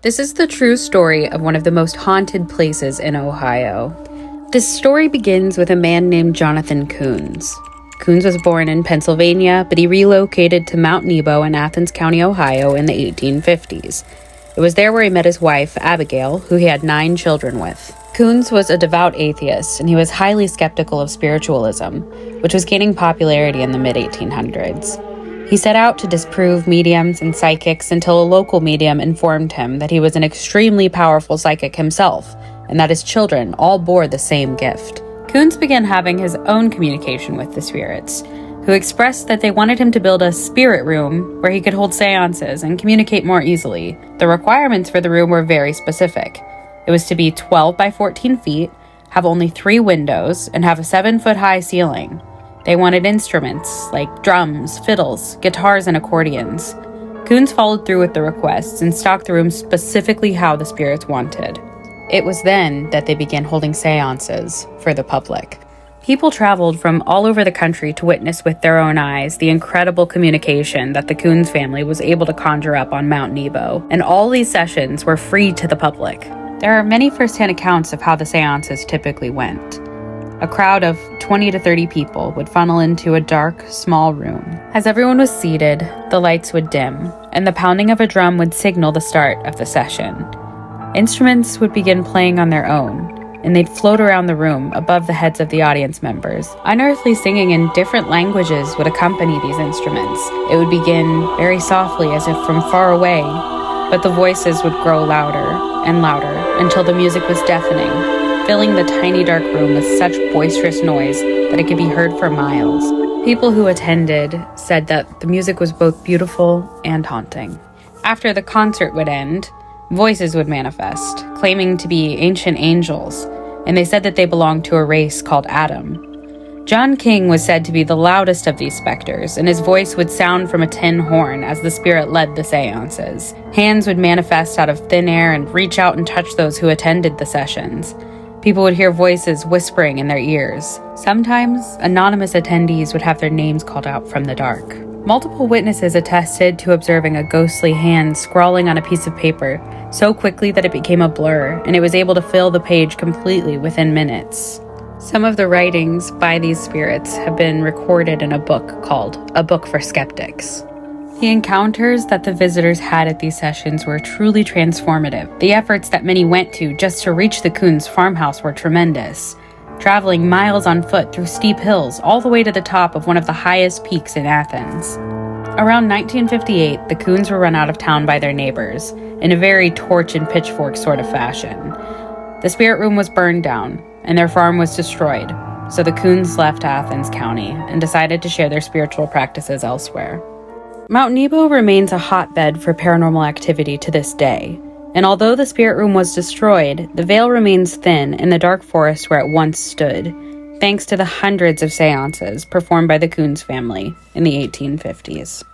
This is the true story of one of the most haunted places in Ohio. This story begins with a man named Jonathan Koons. Koons was born in Pennsylvania, but he relocated to Mount Nebo in Athens County, Ohio in the 1850s. It was there where he met his wife, Abigail, who he had 9 children with. Koons was a devout atheist, and he was highly skeptical of spiritualism, which was gaining popularity in the mid-1800s. He set out to disprove mediums and psychics until a local medium informed him that he was an extremely powerful psychic himself, and that his children all bore the same gift. Koons began having his own communication with the spirits, who expressed that they wanted him to build a spirit room where he could hold seances and communicate more easily. The requirements for the room were very specific. It was to be 12 by 14 feet, have only 3 windows, and have a 7-foot-high ceiling. They wanted instruments like drums, fiddles, guitars, and accordions. Koons followed through with the requests and stocked the room specifically how the spirits wanted. It was then that they began holding seances for the public. People traveled from all over the country to witness with their own eyes the incredible communication that the Koons family was able to conjure up on Mount Nebo, and all these sessions were free to the public. There are many first-hand accounts of how the seances typically went. A crowd of 20 to 30 people would funnel into a dark, small room. As everyone was seated, the lights would dim, and the pounding of a drum would signal the start of the session. Instruments would begin playing on their own, and they'd float around the room above the heads of the audience members. Unearthly singing in different languages would accompany these instruments. It would begin very softly, as if from far away, but the voices would grow louder and louder until the music was deafening, filling the tiny dark room with such boisterous noise that it could be heard for miles. People who attended said that the music was both beautiful and haunting. After the concert would end, voices would manifest, claiming to be ancient angels, and they said that they belonged to a race called Adam. John King was said to be the loudest of these specters, and his voice would sound from a tin horn as the spirit led the seances. Hands would manifest out of thin air and reach out and touch those who attended the sessions. People would hear voices whispering in their ears. Sometimes, anonymous attendees would have their names called out from the dark. Multiple witnesses attested to observing a ghostly hand scrawling on a piece of paper so quickly that it became a blur, and it was able to fill the page completely within minutes. Some of the writings by these spirits have been recorded in a book called A Book for Skeptics. The encounters that the visitors had at these sessions were truly transformative. The efforts that many went to just to reach the Koons farmhouse were tremendous, traveling miles on foot through steep hills all the way to the top of one of the highest peaks in Athens. Around 1958, the Koons were run out of town by their neighbors in a very torch and pitchfork sort of fashion. The spirit room was burned down, and their farm was destroyed, so the Koons left Athens County and decided to share their spiritual practices elsewhere. Mount Nebo remains a hotbed for paranormal activity to this day, and although the spirit room was destroyed, the veil remains thin in the dark forest where it once stood, thanks to the hundreds of seances performed by the Koons family in the 1850s.